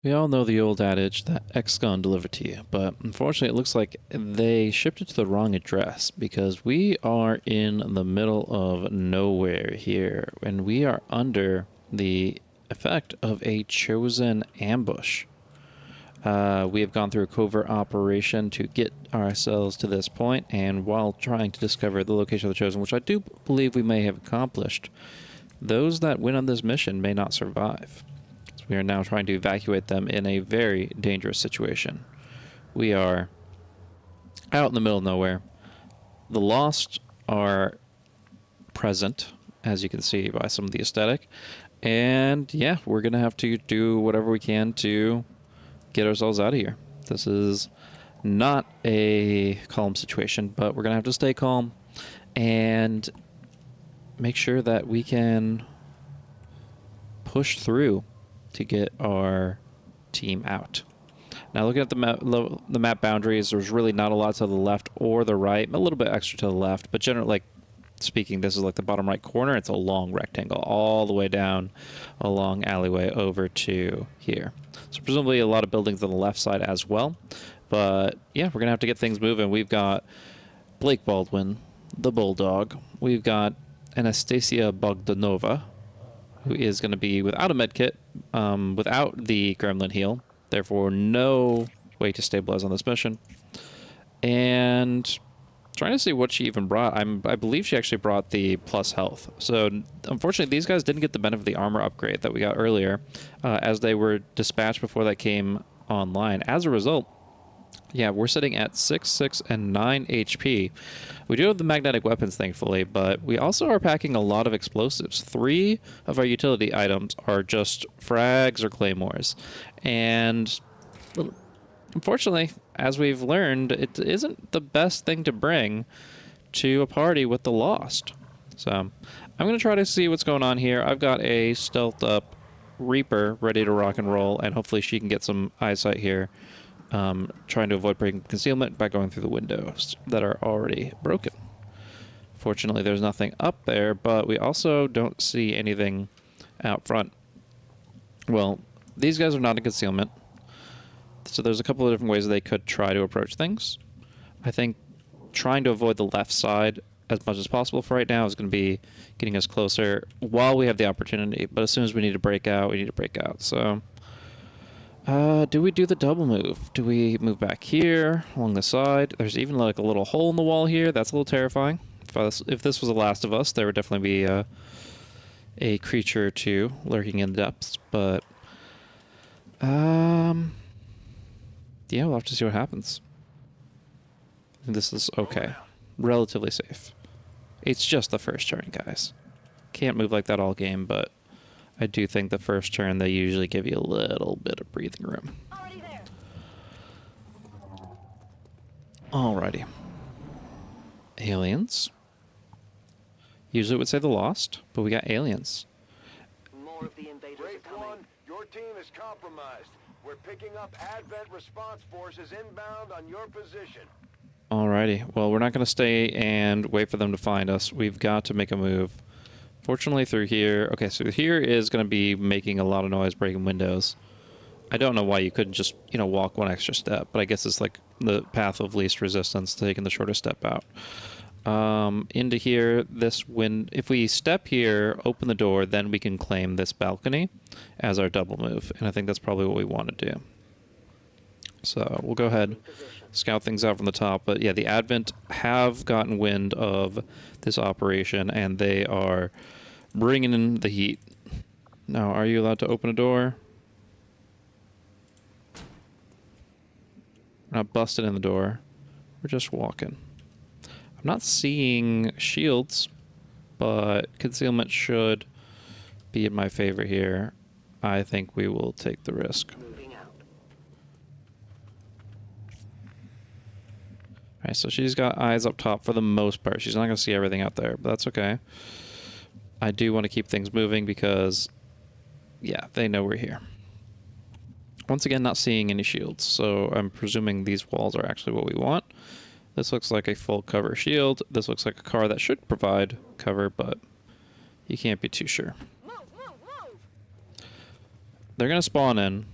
We all know the old adage that XCOM delivered to you, but unfortunately, it looks like they shipped it to the wrong address because we are in the middle of nowhere here, and we are under the effect of a chosen ambush. We have gone through a covert operation to get ourselves to this point, and while trying to discover the location of the chosen, which I do believe we may have accomplished, those that win on this mission may not survive. We are now trying to evacuate them in a very dangerous situation. We are out in the middle of nowhere. The Lost are present, as you can see by some of the aesthetic. And yeah, we're going to have to do whatever we can to get ourselves out of here. This is not a calm situation, but we're going to have to stay calm and make sure that we can push through to get our team out. Now, looking at the map boundaries, there's really not a lot to the left or the right. A little bit extra to the left, but generally, like speaking, this is like the bottom right corner. It's a long rectangle all the way down a long alleyway over to here. So presumably a lot of buildings on the left side as well. But yeah, we're gonna have to get things moving. We've got Blake Baldwin, the Bulldog. We've got Anastasia Bogdanova, who is going to be without a medkit, without the Gremlin heal. Therefore, no way to stabilize on this mission. And trying to see what she even brought. I believe she actually brought the plus health. So, unfortunately, these guys didn't get the benefit of the armor upgrade that we got earlier, as they were dispatched before that came online. As a result, yeah, we're sitting at 6, 6, and 9 HP. We do have the magnetic weapons, thankfully, but we also are packing a lot of explosives. 3 of our utility items are just frags or claymores. And unfortunately, as we've learned, it isn't the best thing to bring to a party with the Lost. So I'm going to try to see what's going on here. I've got a stealthed up Reaper ready to rock and roll, and hopefully she can get some eyesight here. Trying to avoid breaking concealment by going through the windows that are already broken. Fortunately, there's nothing up there, but we also don't see anything out front. Well, these guys are not in concealment, so there's a couple of different ways they could try to approach things. I think trying to avoid the left side as much as possible for right now is going to be getting us closer while we have the opportunity, but as soon as we need to break out, we need to break out. So do we do the double move? Do we move back here along the side? There's even like a little hole in the wall here. That's a little terrifying. If this was The Last of Us, there would definitely be a creature or two lurking in the depths. But yeah, we'll have to see what happens. This is okay. Relatively safe. It's just the first turn, guys. Can't move like that all game, but I do think the first turn, they usually give you a little bit of breathing room. Alrighty. Aliens. Usually it would say the Lost, but we got aliens. More of the invaders are coming. Your team is compromised. We're picking up Advent response forces inbound on your position. Alrighty. Well, we're not going to stay and wait for them to find us. We've got to make a move. Fortunately, through here... Okay, so here is going to be making a lot of noise, breaking windows. I don't know why you couldn't just, walk one extra step, but I guess it's like the path of least resistance, taking the shortest step out. Into here, if we step here, open the door, then we can claim this balcony as our double move, and I think that's probably what we want to do. So we'll go ahead, scout things out from the top, but yeah, the Advent have gotten wind of this operation, and they are bringing in the heat. Now, are you allowed to open a door? We're not busting in the door. We're just walking. I'm not seeing shields, but concealment should be in my favor here. I think we will take the risk. Alright, so she's got eyes up top for the most part. She's not going to see everything out there, but that's okay. I do want to keep things moving because, yeah, they know we're here. Once again, not seeing any shields, so I'm presuming these walls are actually what we want. This looks like a full cover shield. This looks like a car that should provide cover, but you can't be too sure. They're going to spawn in.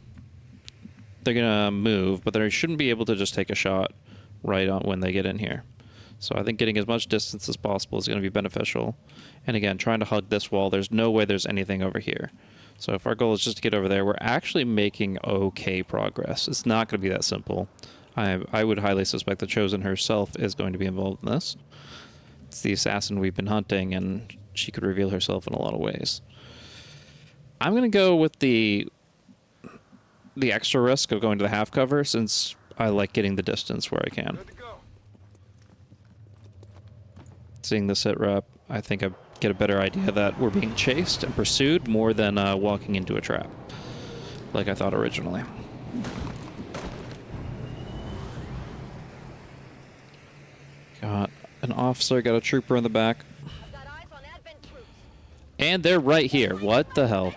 they're gonna move, but they shouldn't be able to just take a shot right on when they get in here. So I think getting as much distance as possible is going to be beneficial. And again, trying to hug this wall. There's no way there's anything over here. So if our goal is just to get over there, we're actually making okay progress. It's not going to be that simple. I would highly suspect the Chosen herself is going to be involved in this. It's the assassin we've been hunting, and she could reveal herself in a lot of ways. I'm going to go with the extra risk of going to the half cover, since I like getting the distance where I can. Good to go. Seeing the sit rep, I think I get a better idea that we're being chased and pursued more than walking into a trap, like I thought originally. Got an officer, got a trooper in the back. Got eyes on advent troops. And they're right here. What the hell?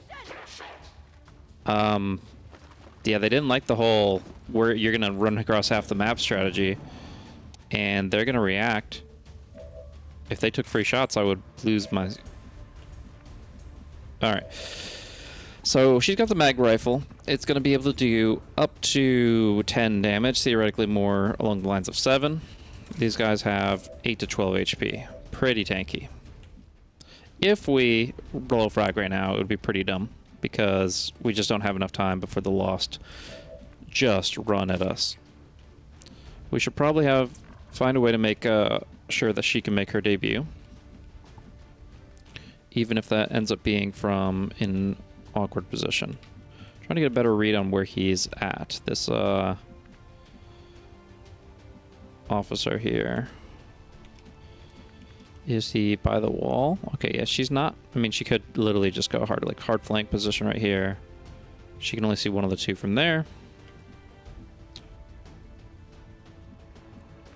Yeah, they didn't like the whole where you're gonna run across half the map strategy, and they're gonna react. If they took free shots, I would lose my... Alright. So she's got the mag rifle. It's gonna be able to do up to 10 damage, theoretically more along the lines of 7. These guys have 8 to 12 HP. Pretty tanky. If we blow frag right now, it would be pretty dumb, because we just don't have enough time before the Lost just run at us. We should probably find a way to make sure that she can make her debut, even if that ends up being from an awkward position. Trying to get a better read on where he's at. This officer here. Is he by the wall? Okay, yeah, she's not. I mean, she could literally just go hard flank position right here. She can only see one of the two from there.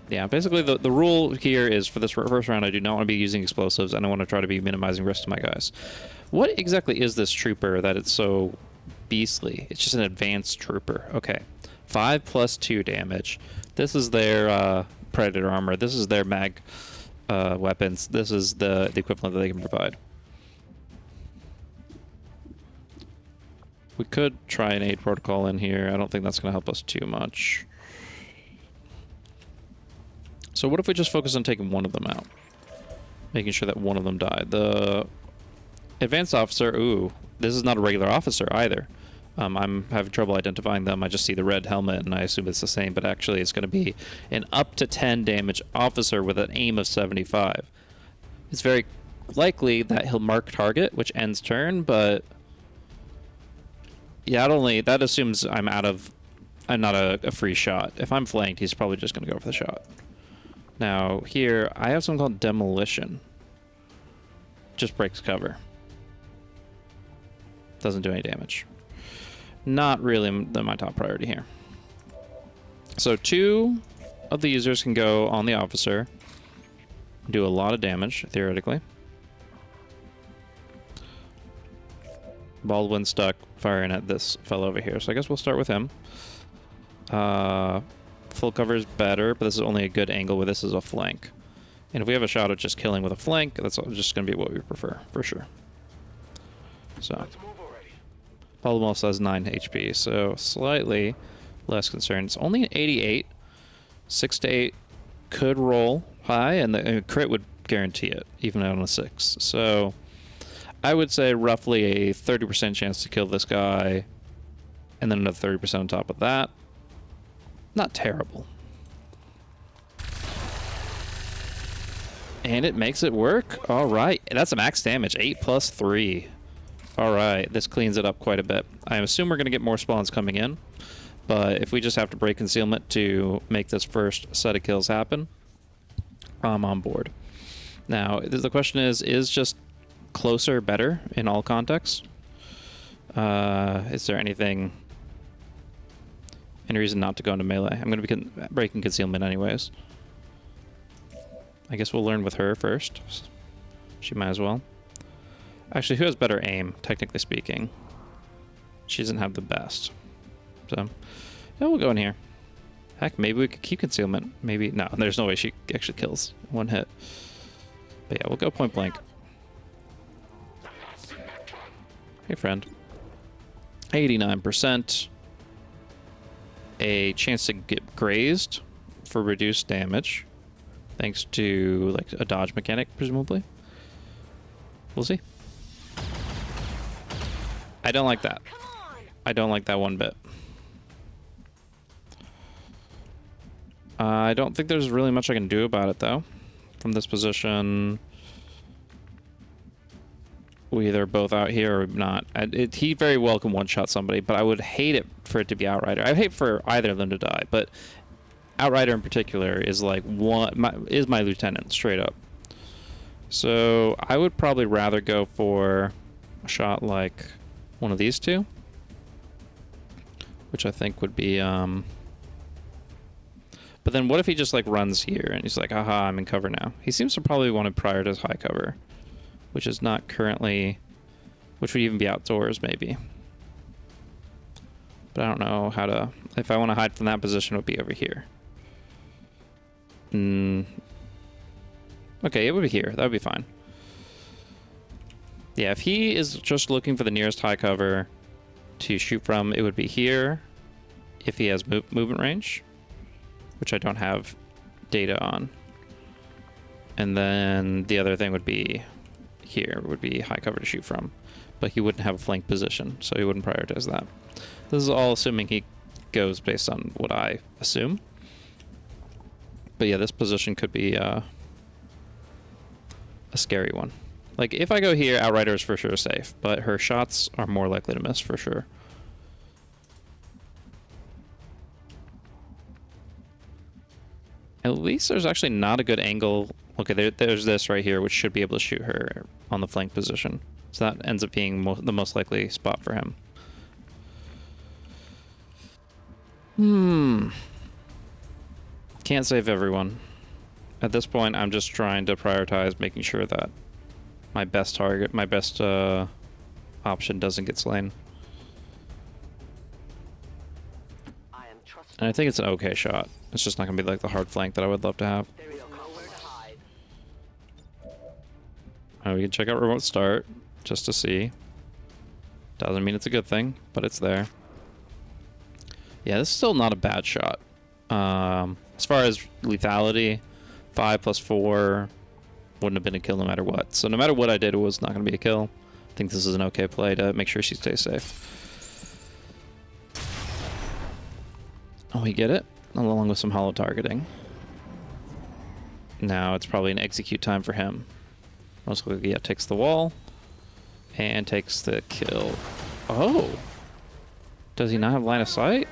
Yeah, basically the rule here is for this first round, I do not want to be using explosives, and I want to try to be minimizing risk to my guys. What exactly is this trooper that it's so beastly? It's just an advanced trooper. Okay. 5 plus 2 damage. This is their predator armor. This is their mag weapons. This is the equivalent that they can provide. We could try an aid protocol in here. I don't think that's going to help us too much. So what if we just focus on taking one of them out? Making sure that one of them died. The advanced officer, ooh, this is not a regular officer either. I'm having trouble identifying them. I just see the red helmet and I assume it's the same, but actually it's going to be an up to 10 damage officer with an aim of 75. It's very likely that he'll mark target, which ends turn, but yeah, that assumes I'm not a free shot. If I'm flanked, he's probably just going to go for the shot. Now here, I have something called demolition. Just breaks cover. Doesn't do any damage. Not really my top priority here. So 2 of the users can go on the officer, do a lot of damage, theoretically. Baldwin stuck firing at this fellow over here, so I guess we'll start with him. Full cover is better, but this is only a good angle where this is a flank. And if we have a shot at just killing with a flank, that's just going to be what we prefer, for sure. So, Let's move already. Baldwin also has 9 HP, so slightly less concerned. It's only an 88. 6 to 8 could roll high, and the crit would guarantee it, even on a 6. So I would say roughly a 30% chance to kill this guy, and then another 30% on top of that. Not terrible. And it makes it work. All right. That's a max damage. 8 plus 3. All right. This cleans it up quite a bit. I assume we're going to get more spawns coming in. But if we just have to break concealment to make this first set of kills happen, I'm on board. Now, the question is just closer better in all contexts? Is there any reason not to go into melee? I'm going to be breaking concealment anyways. I guess we'll learn with her first. She might as well. Actually, who has better aim, technically speaking? She doesn't have the best. So, yeah, we'll go in here. Heck, maybe we could keep concealment. Maybe. No, there's no way she actually kills one hit. But yeah, we'll go point blank. Hey, friend. 89%. a chance to get grazed for reduced damage, thanks to like a dodge mechanic, presumably. We'll see. I don't like that. I don't like that one bit. I don't think there's really much I can do about it, though. From this position, we either both out here or not. He very well can one-shot somebody, but I would hate it for it to be Outrider. I'd hate for either of them to die, but Outrider in particular is like is my lieutenant, straight up. So I would probably rather go for a shot like one of these two, which I think would be but then what if he just like runs here and he's like, aha, I'm in cover now. He seems to probably want to prioritize high cover, which is not currently, which would even be outdoors maybe. But I don't know how to, if I want to hide from that position, it would be over here. Okay, it would be here. That would be fine. Yeah, if he is just looking for the nearest high cover to shoot from, it would be here if he has movement range, which I don't have data on. And then the other thing would be here, would be high cover to shoot from. But he wouldn't have a flank position, so he wouldn't prioritize that. This is all assuming he goes based on what I assume. But yeah, this position could be a scary one. Like, if I go here, Outrider is for sure safe, but her shots are more likely to miss for sure. At least there's actually not a good angle. Okay, there's this right here, which should be able to shoot her on the flank position. So that ends up being the most likely spot for him. Can't save everyone. At this point, I'm just trying to prioritize making sure that my best target, my best option doesn't get slain. And I think it's an okay shot. It's just not going to be like the hard flank that I would love to have. We can check out remote start just to see. Doesn't mean it's a good thing, but it's there. Yeah, this is still not a bad shot. As far as lethality, 5 + 4 wouldn't have been a kill no matter what. So no matter what I did, it was not going to be a kill. I think this is an okay play to make sure she stays safe. Oh, we get it, along with some hollow targeting. Now it's probably an execute time for him. Most likely, yeah, takes the wall and takes the kill. Oh, does he not have line of sight?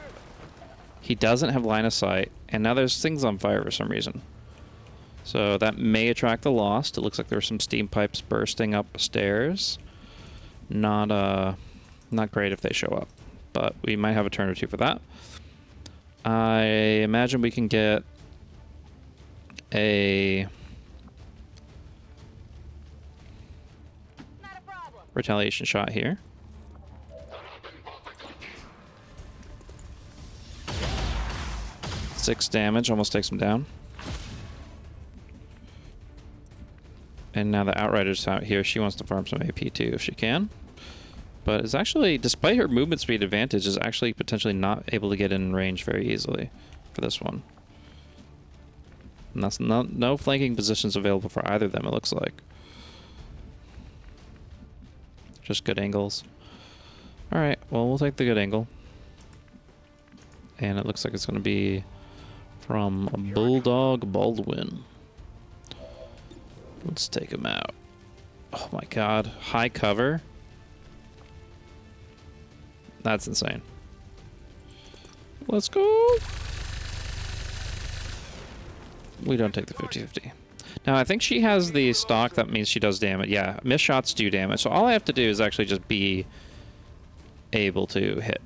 He doesn't have line of sight, and now there's things on fire for some reason. So that may attract the Lost. It looks like there's some steam pipes bursting up stairs. Not great if they show up, but we might have a turn or two for that. I imagine we can get a retaliation shot here. Six damage, almost takes him down. And now the Outrider's out here. She wants to farm some AP too if she can. But is actually, despite her movement speed advantage, is actually potentially not able to get in range very easily for this one. And that's no flanking positions available for either of them, it looks like. Just good angles. Alright, well, we'll take the good angle. And it looks like it's going to be from Bulldog Baldwin. Let's take him out. Oh my god. High cover? That's insane. Let's go! We don't take the 50-50. Now, I think she has the stock that means she does damage. Yeah, missed shots do damage. So all I have to do is actually just be able to hit.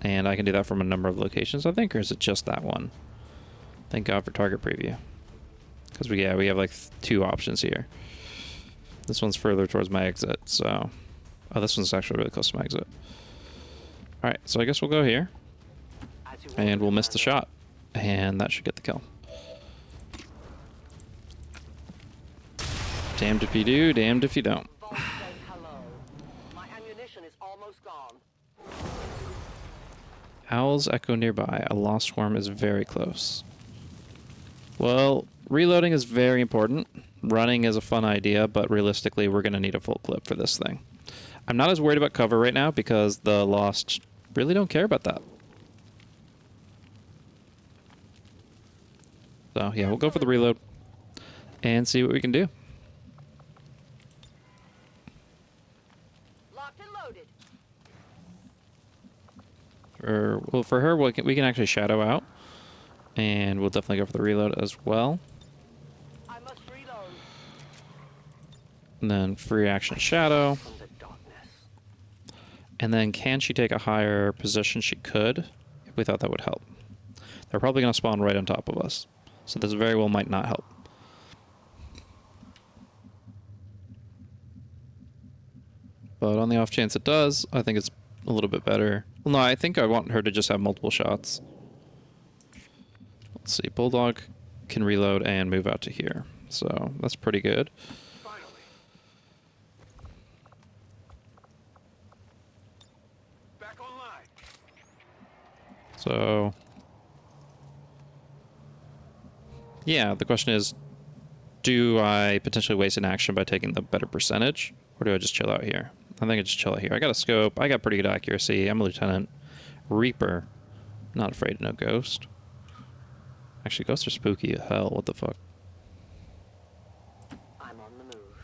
And I can do that from a number of locations, I think, or is it just that one? Thank God for target preview. Because we have like 2 options here. This one's further towards my exit, so... Oh, this one's actually really close to my exit. Alright, so I guess we'll go here. And we'll miss the shot. And that should get the kill. Damned if you do, damned if you don't. Owls echo nearby. A lost swarm is very close. Well, reloading is very important. Running is a fun idea, but realistically, we're going to need a full clip for this thing. I'm not as worried about cover right now because the Lost really don't care about that. So, yeah, we'll go for the reload and see what we can do. Locked and loaded. For her, we can actually shadow out. And we'll definitely go for the reload as well. I must reload. And then free action shadow. And then can she take a higher position? She could, if we thought that would help. They're probably going to spawn right on top of us. So this very well might not help. But on the off chance it does, I think it's a little bit better. Well, no, I think I want her to just have multiple shots. Let's see, Bulldog can reload and move out to here. So that's pretty good. So, yeah, the question is, do I potentially waste an action by taking the better percentage, or do I just chill out here? I think I just chill out here. I got a scope. I got pretty good accuracy. I'm a lieutenant. Reaper. Not afraid of no ghost. Actually, ghosts are spooky as hell. What the fuck? I'm on the move.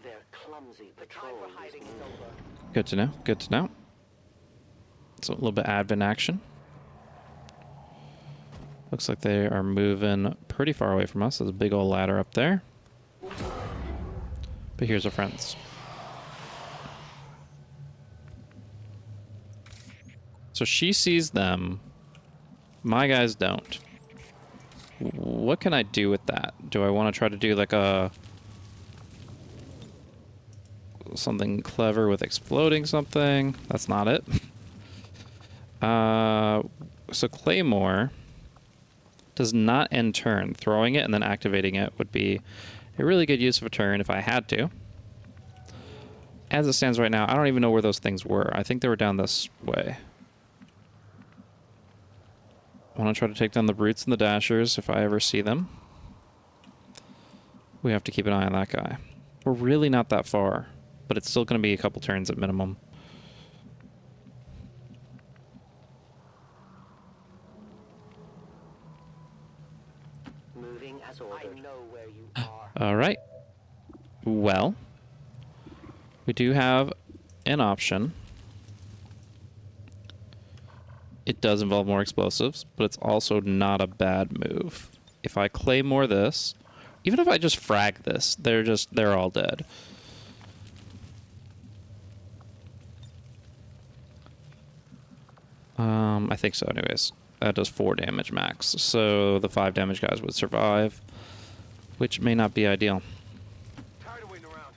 Their clumsy patrol is over. Good to know. Good to know. So a little bit advent action. Looks like they are moving pretty far away from us. There's a big old ladder up there. But here's our friends. So she sees them. My guys don't. What can I do with that? Do I want to try to do like a... something clever with exploding something? That's not it. So Claymore does not end turn. Throwing it and then activating it would be a really good use of a turn if I had to. As it stands right now, I don't even know where those things were. I think they were down this way. I want to try to take down the brutes and the dashers if I ever see them. We have to keep an eye on that guy. We're really not that far, but it's still going to be a couple turns at minimum. Moving as ordered. I know where you are. All right. Well, we do have an option. It does involve more explosives, but it's also not a bad move. If I claymore this, even if I just frag this, they're all dead. I think so anyways. That does 4 damage max, so the 5 damage guys would survive, which may not be ideal. Tired of waiting around.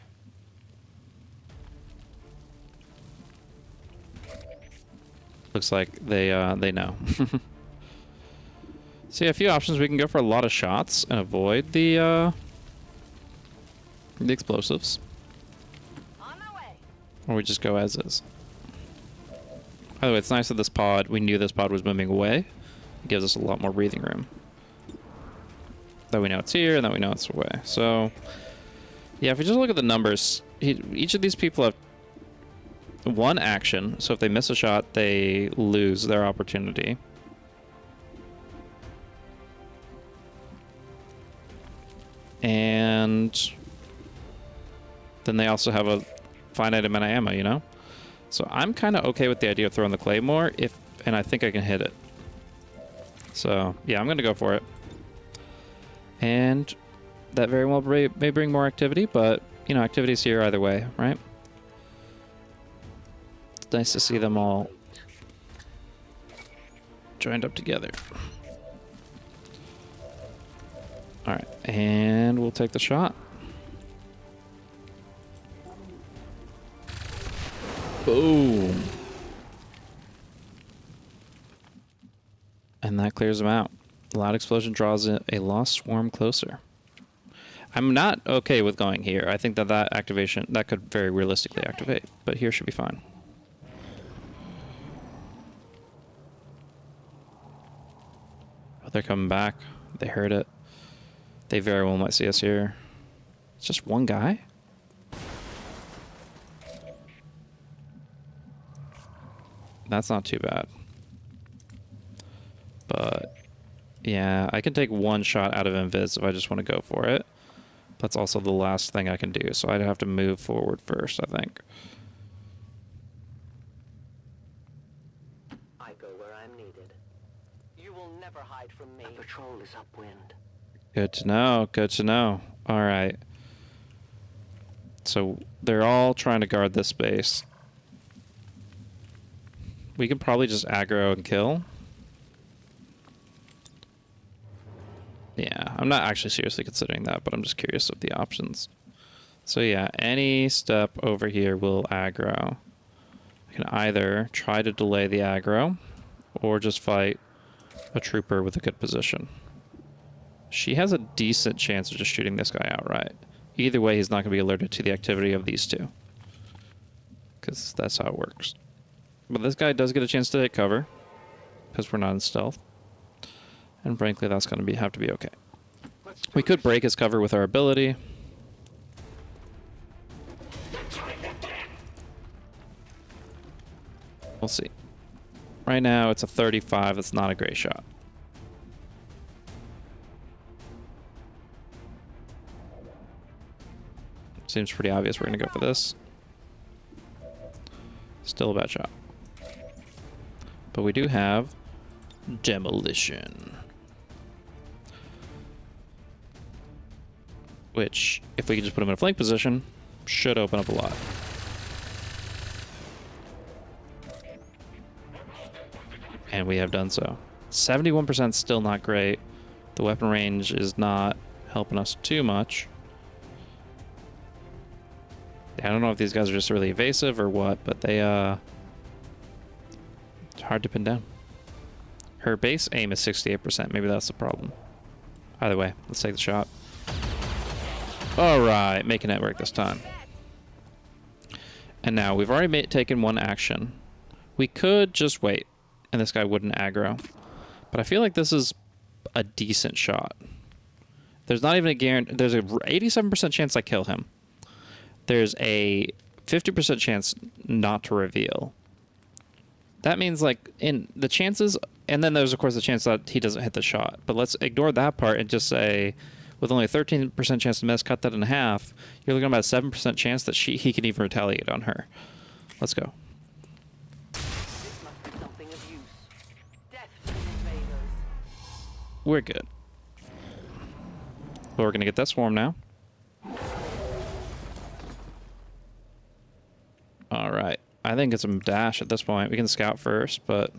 Looks like they know. So yeah, a few options. We can go for a lot of shots and avoid the explosives, On my way. or we just go as is. By the way, it's nice that this pod, we knew this pod was moving away. It gives us a lot more breathing room. That we know it's here and that we know it's away. So, yeah, if we just look at the numbers, each of these people have 1 action. So if they miss a shot, they lose their opportunity. And then they also have a finite amount of ammo, you know? So I'm kind of okay with the idea of throwing the claymore, and I think I can hit it. So, yeah, I'm going to go for it. And that very well may bring more activity, but, you know, activity's here either way, right? It's nice to see them all joined up together. All right, and we'll take the shot. Boom. And that clears them out. Loud explosion draws a lost swarm closer. I'm not okay with going here. I think that activation, that could very realistically activate, but here should be fine. They're coming back. They heard it. They very well might see us here. It's just one guy? That's not too bad. But yeah, I can take one shot out of invis if I just want to go for it. That's also the last thing I can do, so I'd have to move forward first, I think. I go where I'm needed. You will never hide from me. The patrol is upwind. Good to know, good to know. Alright. So they're all trying to guard this space. We can probably just aggro and kill. Yeah, I'm not actually seriously considering that, but I'm just curious of the options. So yeah, any step over here will aggro. I can either try to delay the aggro, or just fight a trooper with a good position. She has a decent chance of just shooting this guy outright. Either way, he's not going to be alerted to the activity of these two. Because that's how it works. But this guy does get a chance to take cover, because we're not in stealth. And frankly, that's going to have to be okay. We could break his cover with our ability. We'll see. Right now, it's a 35. That's not a great shot. Seems pretty obvious we're going to go for this. Still a bad shot. But we do have demolition. Which, if we can just put him in a flank position, should open up a lot. And we have done so. 71% still not great. The weapon range is not helping us too much. I don't know if these guys are just really evasive or what, but they, it's hard to pin down. Her base aim is 68%. Maybe that's the problem. Either way, let's take the shot. Alright, making it work this time. And now, we've already taken one action. We could just wait, and this guy wouldn't aggro. But I feel like this is a decent shot. There's not even a guarantee. There's a 87% chance I kill him. There's a 50% chance not to reveal. That means, like, in the chances... And then there's, of course, the chance that he doesn't hit the shot. But let's ignore that part and just say, with only a 13% chance to miss, cut that in half, you're looking at about a 7% chance that he can even retaliate on her. Let's go. This must be something of use. Death to the invaders. We're good. But we're going to get that swarm now. Alright. I think it's a dash at this point. We can scout first, but...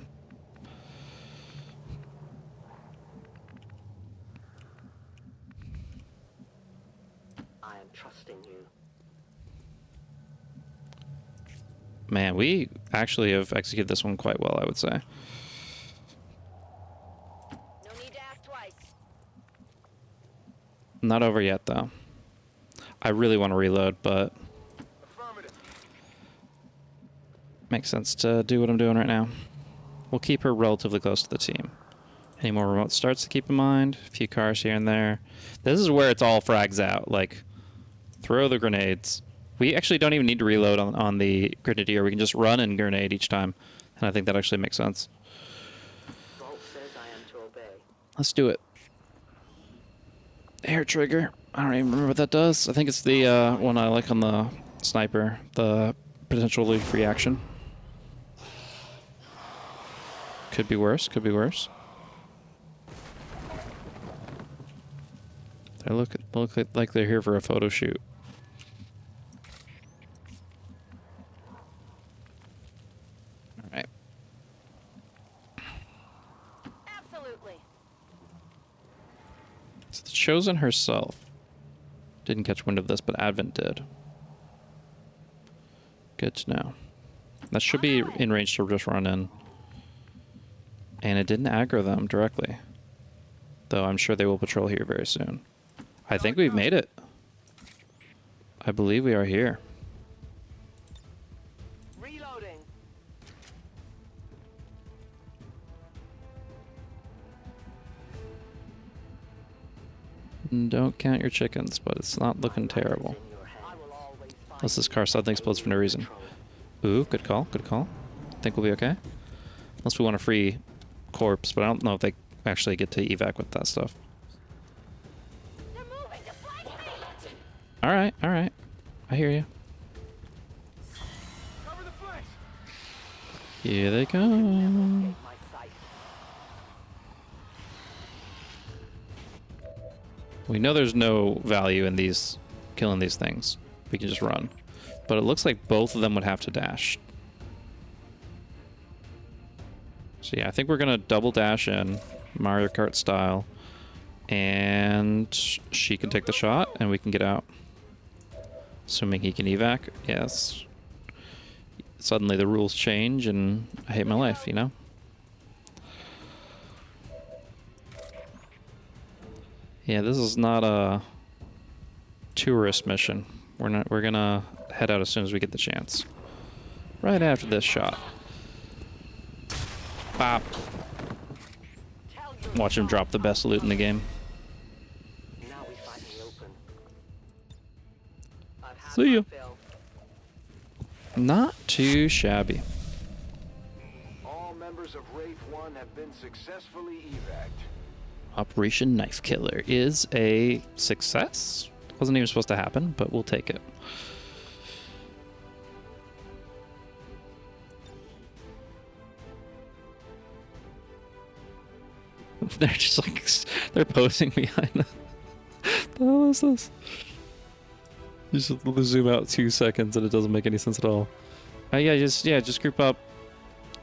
I am trusting you. Man, we actually have executed this one quite well, I would say. No need to ask twice. Not over yet, though. I really want to reload, but... Makes sense to do what I'm doing right now. We'll keep her relatively close to the team. Any more remote starts to keep in mind? A few cars here and there. This is where it's all frags out. Like, throw the grenades. We actually don't even need to reload on the grenadier. We can just run and grenade each time. And I think that actually makes sense. Vault says I am to obey. Let's do it. Air trigger. I don't even remember what that does. I think it's the one I like on the sniper. The potentially free action. Could be worse. Could be worse. They look like they're here for a photo shoot. All right. Absolutely. So the Chosen herself didn't catch wind of this, but Advent did. Good to know. That should be in range to just run in. And it didn't aggro them directly. Though I'm sure they will patrol here very soon. I think we've made it. I believe we are here. Reloading. Don't count your chickens, but it's not looking terrible. Unless this car suddenly explodes for no reason. Ooh, good call, good call. Think we'll be okay? Unless we want a free corpse, but I don't know if they actually get to evac with that stuff. They're moving to flank me! Alright, alright. I hear you. Cover the flanks! Here they come. My sight. We know there's no value in these killing these things. We can just run. But it looks like both of them would have to dash. So yeah, I think we're gonna double dash in, Mario Kart style, and she can take the shot and we can get out. Assuming he can evac, yes. Suddenly the rules change and I hate my life, you know? Yeah, this is not a tourist mission. We're gonna head out as soon as we get the chance. Right after this shot. Pop. Watch him drop the best loot in the game. Now we fight in the open. I've had See my ya. fill. Not too shabby. All members of Wraith 1 have been successfully evac'd. Operation Knife Killer is a success. Wasn't even supposed to happen, but we'll take it. They're just like, they're posing behind them. What the hell is this? You just zoom out 2 seconds and it doesn't make any sense at all. Yeah, just group up.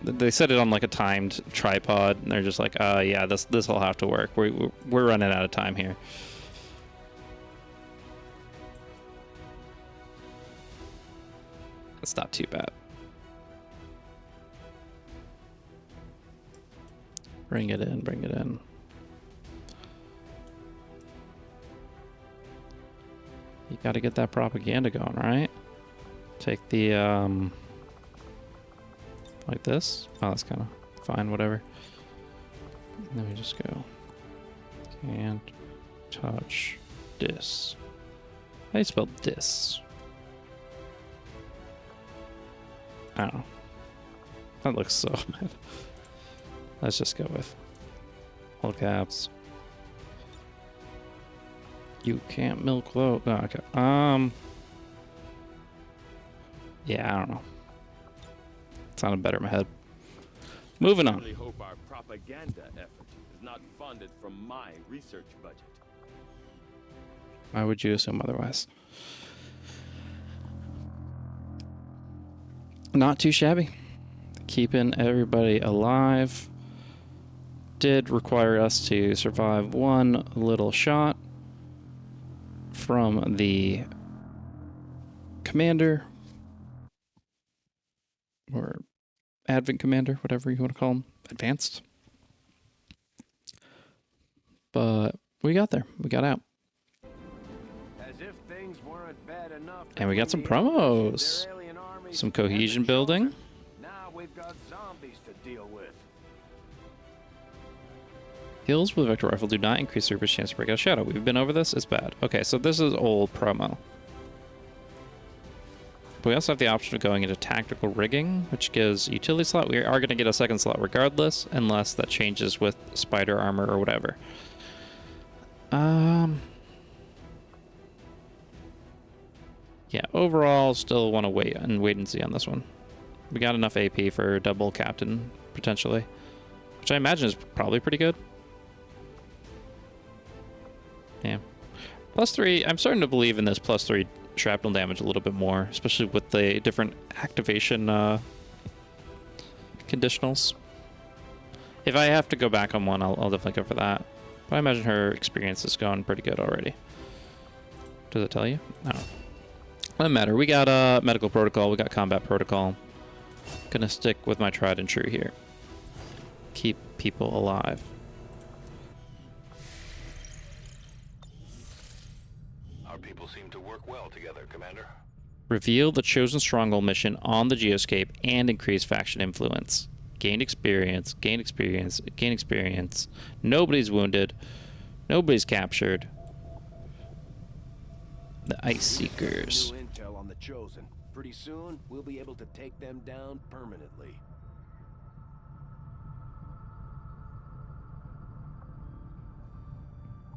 They set it on like a timed tripod, and they're just like, yeah, this'll have to work. We're running out of time here. It's not too bad. Bring it in, bring it in. You gotta get that propaganda going, right? Take the, like this. Oh, that's kind of fine, whatever. Let me just go. Can't touch this. How do you spell this? I don't know. That looks so bad. Let's just go with all caps. You can't milk low. Oh, okay. Yeah, I don't know. It sounded better in my head. Moving I on. really hope our propaganda effort is not funded from my research budget. Why would you assume otherwise? Not too shabby. Keeping everybody alive. Did require us to survive one little shot from the commander, or advent commander, whatever you want to call him, advanced. But we got there. We got out. As if things weren't bad enough. And we got some promos. Some cohesion building. Now we've got zombies to deal with. Kills with a vector rifle do not increase the Reaper's chance to break out shadow. We've been over this. It's bad. Okay, so this is old promo. But we also have the option of going into tactical rigging, which gives utility slot. We are going to get a second slot regardless, unless that changes with spider armor or whatever. Yeah, overall, still want to wait and see on this one. We got enough AP for double captain, potentially. Which I imagine is probably pretty good. Yeah. +3, I'm starting to believe in this +3 shrapnel damage a little bit more, especially with the different activation conditionals. If I have to go back on one, I'll definitely go for that. But I imagine her experience is going pretty good already. Does it tell you? No. Doesn't matter. We got medical protocol. We got combat protocol. Gonna stick with my tried and true here. Keep people alive. Our people seem to work well together, Commander. Reveal the chosen stronghold mission on the geoscape and increase faction influence. Gain experience, gain experience, gain experience. Nobody's wounded. Nobody's captured. The Ice Seekers. New intel on the Chosen. Pretty soon, we'll be able to take them down permanently.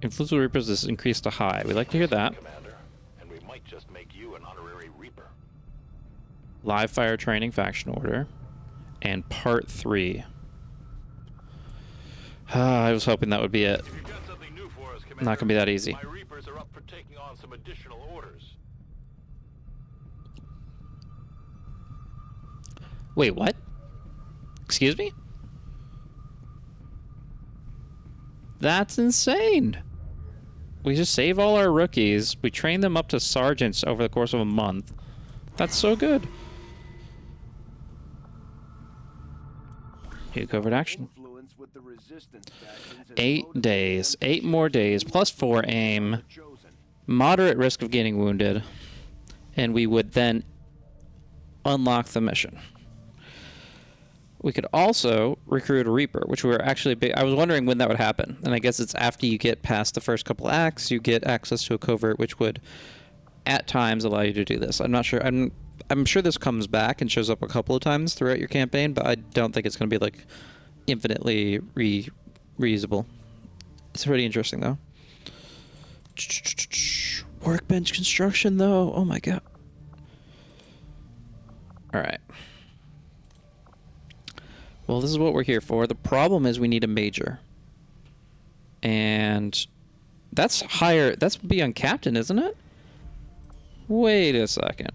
Influence of Reapers is increased to high. We'd like to hear that. Commander, and we might just make you an honorary Reaper. Live fire training faction order. And part 3. I was hoping that would be it. If you've got something new for us, Commander, Not gonna be that easy. my Reapers are up for taking on some additional orders. Wait, what? Excuse me? That's insane. We just save all our rookies. We train them up to sergeants over the course of a month. That's so good. New covert action. Influence with the resistance factions has 8 motivated days. them to 8 more days. Plus 4 aim. the Chosen. Moderate risk of getting wounded. And we would then unlock the mission. We could also recruit a Reaper, which we're actually big. I was wondering when that would happen, and I guess it's after you get past the first couple acts, you get access to a covert, which would, at times, allow you to do this. I'm not sure. I'm sure this comes back and shows up a couple of times throughout your campaign, but I don't think it's going to be like infinitely reusable. It's pretty interesting though. Workbench construction though. Oh my god. All right. Well, this is what we're here for. The problem is we need a major. And that's higher. That's beyond captain, isn't it? Wait a second.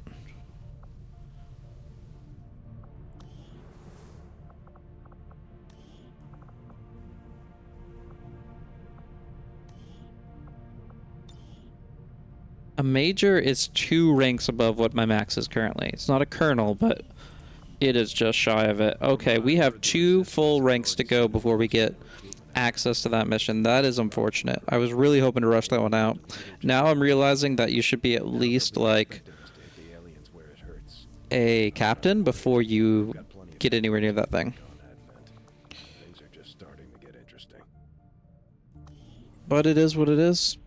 A major is 2 ranks above what my max is currently. It's not a colonel, but it is just shy of it. Okay, we have 2 full ranks to go before we get access to that mission. That is unfortunate. I was really hoping to rush that one out. Now I'm realizing that you should be at least like a captain before you get anywhere near that thing. Things are just starting to get interesting. But it is what it is.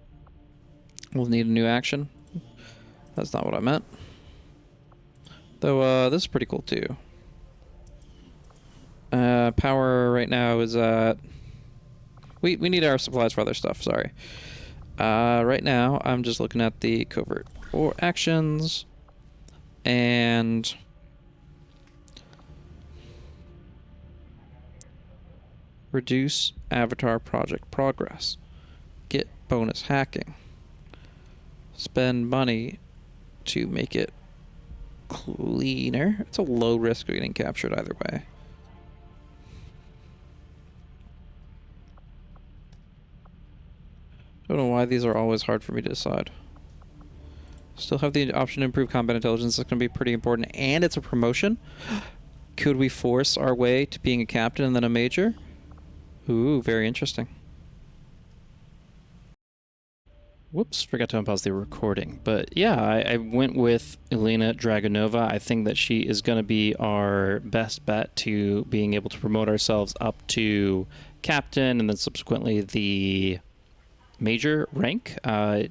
We'll need a new action. That's not what I meant. Though, this is pretty cool, too. Power right now is at... We need our supplies for other stuff, sorry. Right now, I'm just looking at the covert or actions. And... reduce avatar project progress. Get bonus hacking. Spend money to make it cleaner. It's a low risk of getting captured either way. Don't know why these are always hard for me to decide. Still have the option to improve combat intelligence. That's going to be pretty important. And it's a promotion. Could we force our way to being a captain and then a major? Ooh, very interesting. Whoops, forgot to unpause the recording. But yeah, I went with Elena Dragonova. I think that she is going to be our best bet to being able to promote ourselves up to captain and then subsequently the major rank. It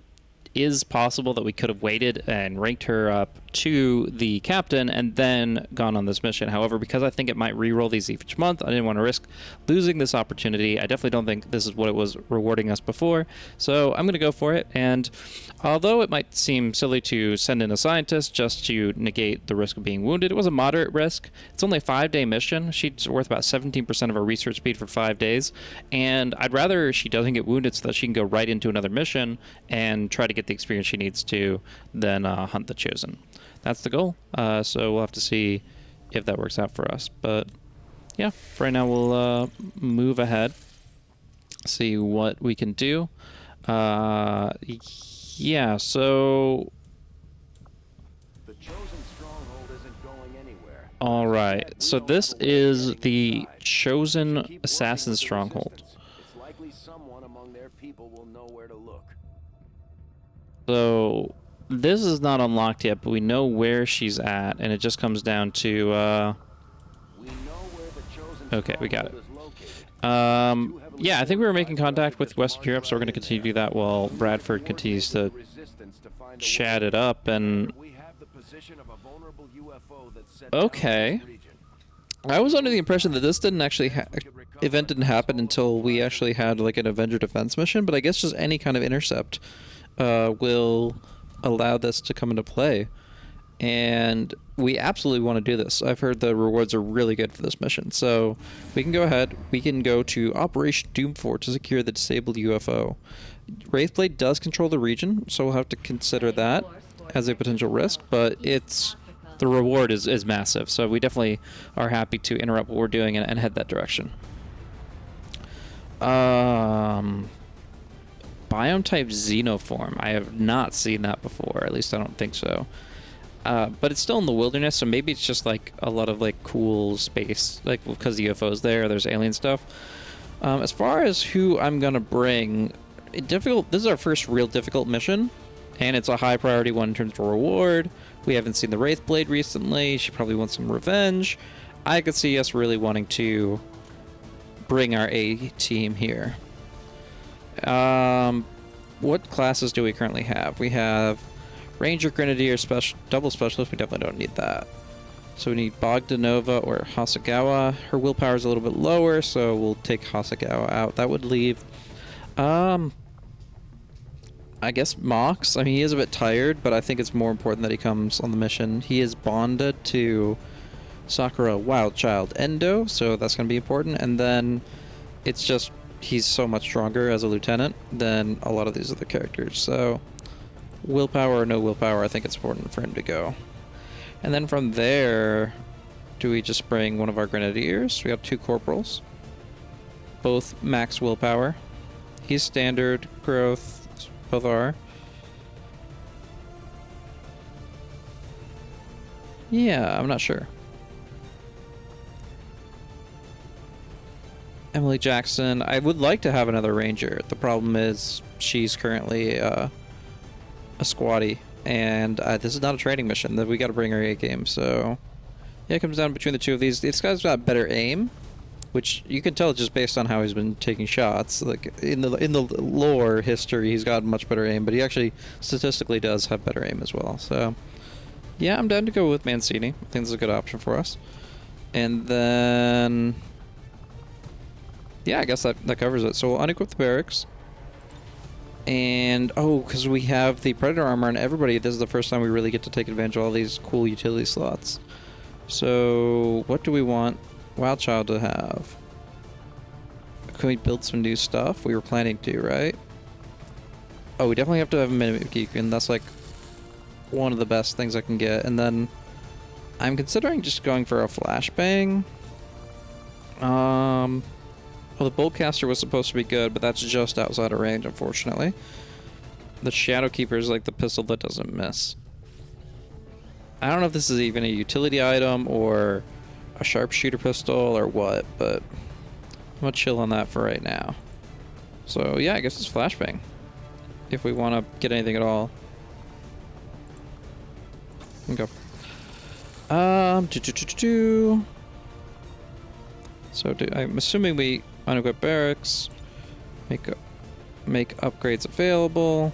is possible that we could have waited and ranked her up to the captain and then gone on this mission. However, because I think it might re-roll these each month, I didn't want to risk losing this opportunity. I definitely don't think this is what it was rewarding us before, so I'm going to go for it. And although it might seem silly to send in a scientist just to negate the risk of being wounded, it was a moderate risk. It's only a 5-day mission. She's worth about 17% of her research speed for 5 days, and I'd rather she doesn't get wounded so that she can go right into another mission and try to get the experience she needs to than hunt the Chosen. That's the goal. So we'll have to see if that works out for us. But yeah, for right now we'll move ahead, see what we can do. Yeah, so The Chosen stronghold isn't going anywhere. all right. So this is the Chosen Assassin Stronghold. It's likely someone among their people will know where to look. So this is not unlocked yet, but we know where she's at, and it just comes down to We know where the Chosen okay, we got it. stronghold is located. Yeah, I think we were making contact with Western Europe, so we're going to continue to do that while Bradford continues to chat it up and... We have the position of a vulnerable UFO that's set Okay. down in this region. I was under the impression that this didn't actually event didn't happen until we actually had like an Avenger defense mission, but I guess just any kind of intercept will allow this to come into play. And we absolutely want to do this. I've heard the rewards are really good for this mission. So we can go ahead. We can go to Operation Doomfort to secure the disabled UFO. Wraithblade does control the region, so we'll have to consider that as a potential risk, but the reward is massive. So we definitely are happy to interrupt what we're doing and head that direction. Biome type xenoform. I have not seen that before. At least I don't think so. But it's still in the wilderness, so maybe it's just like a lot of like cool space, like because the UFO's there's alien stuff. As far as who I'm gonna bring, this is our first real difficult mission, and it's a high priority one in terms of reward. We haven't seen the Wraithblade recently. She probably wants some revenge. I could see us really wanting to bring our A team here. What classes do we currently have? We have Ranger, Grenadier, double Specialist. We definitely don't need that. So we need Bogdanova or Hasagawa. Her willpower is a little bit lower, so we'll take Hasagawa out. That would leave, I guess Mox. I mean, he is a bit tired, but I think it's more important that he comes on the mission. He is bonded to Sakura Wildchild Endo, so that's going to be important. And then it's just he's so much stronger as a lieutenant than a lot of these other characters. So willpower or no willpower, I think it's important for him to go. And then from there, do we just bring one of our Grenadiers? We have 2 corporals, both max willpower. He's standard growth, both are. Yeah, I'm not sure. Emily Jackson. I would like to have another Ranger. The problem is she's currently a squatty, and this is not a training mission. That we got to bring her A game. So yeah, it comes down between the two of these. This guy's got better aim, which you can tell just based on how he's been taking shots. Like in the lore history, he's got much better aim, but he actually statistically does have better aim as well. So yeah, I'm down to go with Mancini. I think this is a good option for us. And then yeah, I guess that covers it. So we'll unequip the barracks. And, because we have the Predator armor on everybody, this is the first time we really get to take advantage of all these cool utility slots. So, what do we want Wildchild to have? Can we build some new stuff? We were planning to, right? Oh, we definitely have to have a Minute Geek, and that's like one of the best things I can get. And then I'm considering just going for a flashbang. Well, the Boltcaster was supposed to be good, but that's just outside of range, unfortunately. The Shadowkeeper is like the pistol that doesn't miss. I don't know if this is even a utility item or a sharpshooter pistol or what, but I'm gonna chill on that for right now. So yeah, I guess it's flashbang. If we want to get anything at all. Go. So I'm assuming we unequip barracks, make upgrades available,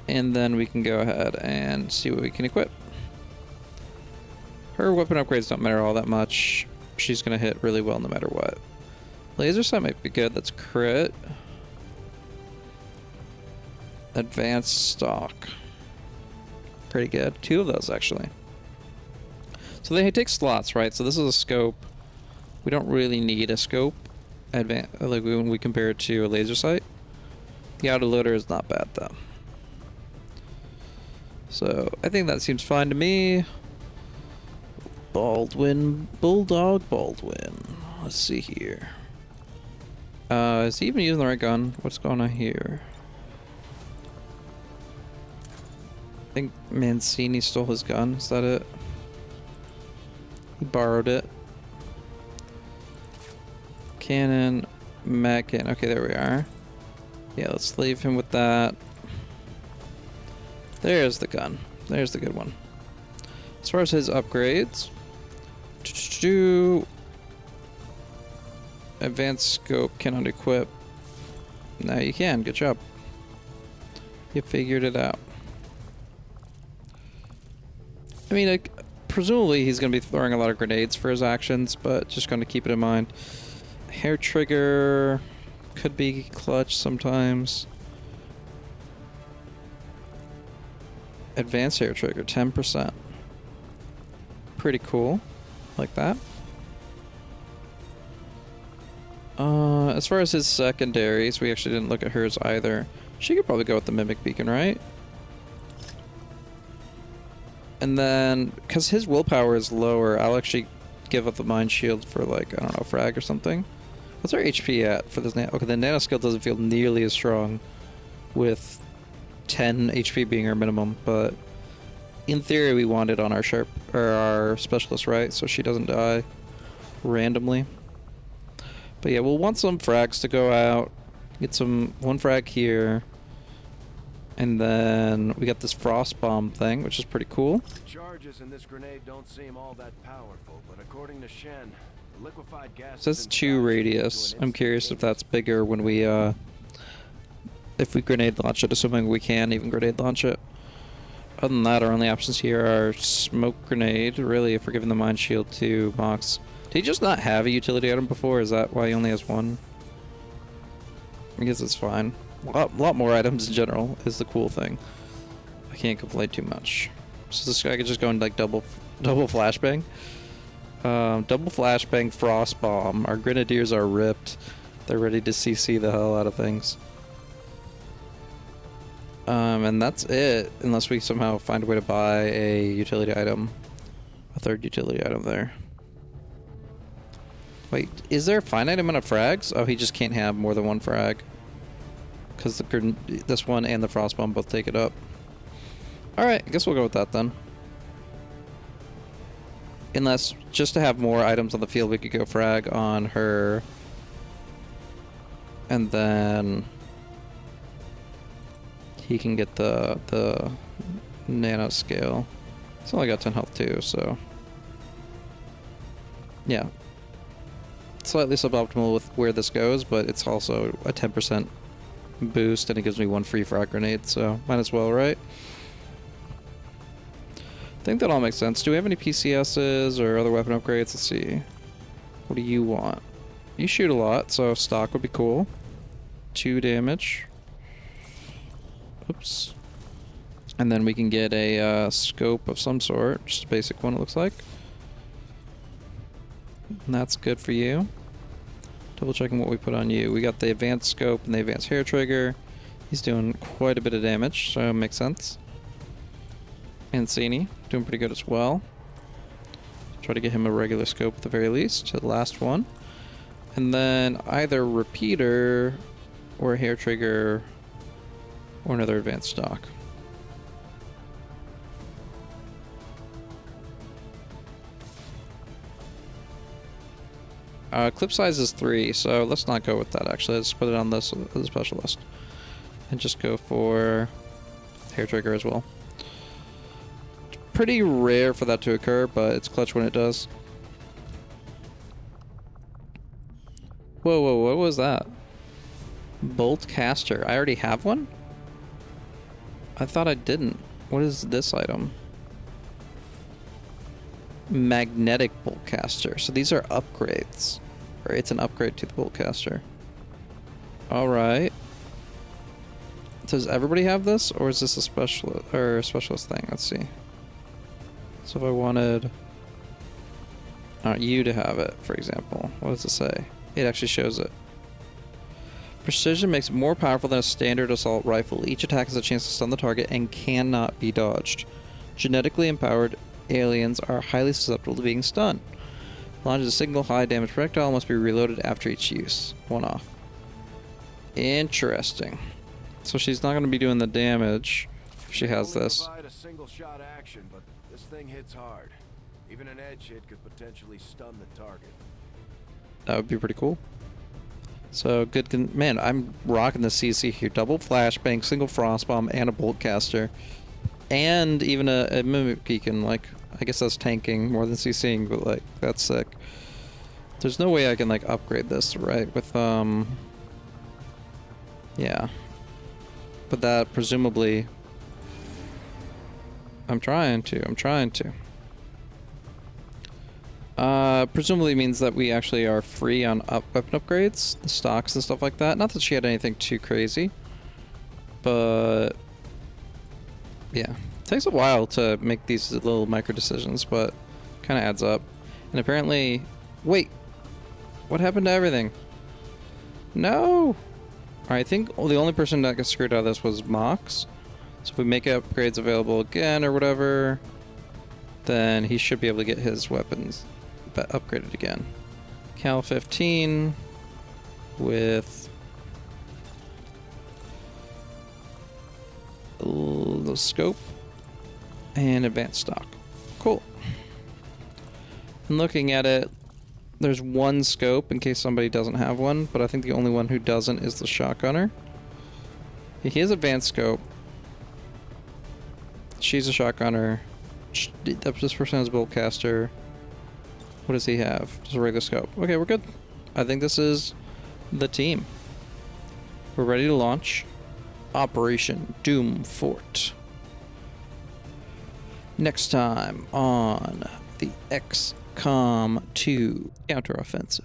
and then we can go ahead and see what we can equip. Her weapon upgrades don't matter all that much. She's gonna hit really well no matter what. Laser sight might be good. That's crit. Advanced stock. Pretty good. 2 of those actually. So they take slots, right? So this is a scope. We don't really need a scope, like when we compare it to a laser sight. The autoloader is not bad though. So I think that seems fine to me. Baldwin, Bulldog Baldwin. Let's see here. Is he even using the right gun? What's going on here? I think Mancini stole his gun. Is that it? He borrowed it. Cannon, mag cannon. Okay, there we are. Yeah, let's leave him with that. There's the gun. There's the good one. As far as his upgrades, advanced scope cannot equip. Now you can. Good job. You figured it out. I mean, like, presumably he's going to be throwing a lot of grenades for his actions, but just going to keep it in mind. Hair trigger could be clutch sometimes. Advanced hair trigger, 10%. Pretty cool. Like that. As far as his secondaries, we actually didn't look at hers either. She could probably go with the Mimic Beacon, right? And then, because his willpower is lower, I'll actually give up the Mind Shield for, like, I don't know, frag or something. What's our HP at for this Okay, the nano skill doesn't feel nearly as strong with 10 HP being our minimum, but in theory we want it on our sharp, or our specialist, right? So she doesn't die randomly. But yeah, we'll want some frags to go out. Get one frag here. And then we got this frost bomb thing, which is pretty cool. Charges in this grenade don't seem all that powerful, but according to Shen, the liquefied gas. So that's 2 radius. I'm curious if that's bigger when we if we grenade launch it, assuming we can even grenade launch it. Other than that, our only options here are smoke grenade, really, if we're giving the Mind Shield to Mox. Did he just not have a utility item before? Is that why he only has one? I guess it's fine. A lot more items in general is the cool thing. I can't complain too much. So this guy could just go and like double flashbang. Double flashbang, frost bomb. Our grenadiers are ripped. They're ready to CC the hell out of things. And that's it, unless we somehow find a way to buy a utility item. A third utility item there. Wait, is there a finite amount of frags? Oh, he just can't have more than one frag. Because this one and the frost bomb both take it up. Alright, I guess we'll go with that then. Unless, just to have more items on the field, we could go frag on her. And then he can get the nano scale. It's only got 10 health too, so yeah. Slightly suboptimal with where this goes, but it's also a 10% boost and it gives me 1 free frag grenade, so might as well, right? I think that all makes sense. Do we have any PCSs or other weapon upgrades? Let's see. What do you want? You shoot a lot, so stock would be cool. 2 damage. Oops. And then we can get a scope of some sort, just a basic one it looks like. And that's good for you. Double checking what we put on you. We got the advanced scope and the advanced hair trigger. He's doing quite a bit of damage, so it makes sense. And Sini, doing pretty good as well. Try to get him a regular scope at the very least, to the last one. And then either repeater or hair trigger or another advanced stock. Clip size is 3, so let's not go with that actually. Let's put it on this as a specialist. And just go for hair trigger as well. It's pretty rare for that to occur, but it's clutch when it does. Whoa, whoa, what was that? Bolt caster. I already have one? I thought I didn't. What is this item? Magnetic bolt caster. So these are upgrades. Or it's an upgrade to the bolt caster. Alright. Does everybody have this? Or is this a specialist thing? Let's see. So if I wanted you to have it, for example, what does it say? It actually shows it. Precision makes it more powerful than a standard assault rifle. Each attack has a chance to stun the target and cannot be dodged. Genetically empowered aliens are highly susceptible to being stunned. Launches a single high damage projectile, must be reloaded after each use. One off. Interesting. So she's not going to be doing the damage if she has this. Provide a single shot action, but this thing hits hard. Even an edge hit could potentially stun the target. That would be pretty cool. So good, man. I'm rocking the CC here. Double flashbang, single frost bomb, and a bolt caster, and even a mimic beacon. Like, I guess that's tanking more than CCing, but like that's sick. There's no way I can like upgrade this, right? With yeah. But that presumably... I'm trying to. Presumably means that we actually are free on weapon upgrades, the stocks and stuff like that. Not that she had anything too crazy, but yeah. It takes a while to make these little micro decisions, but kind of adds up. And apparently... Wait! What happened to everything? No! I think the only person that got screwed out of this was Mox. So if we make upgrades available again or whatever, then he should be able to get his weapons upgraded again. Cal 15 with the scope and advanced stock. Cool. And looking at it, there's one scope in case somebody doesn't have one, but I think the only one who doesn't is the shotgunner. He has advanced scope. She's a shotgunner. This person has a boltcaster. What does he have? Just a regular scope. Okay, we're good. I think this is the team. We're ready to launch Operation Doom Fort. Next time on the XCOM 2 Counteroffensive.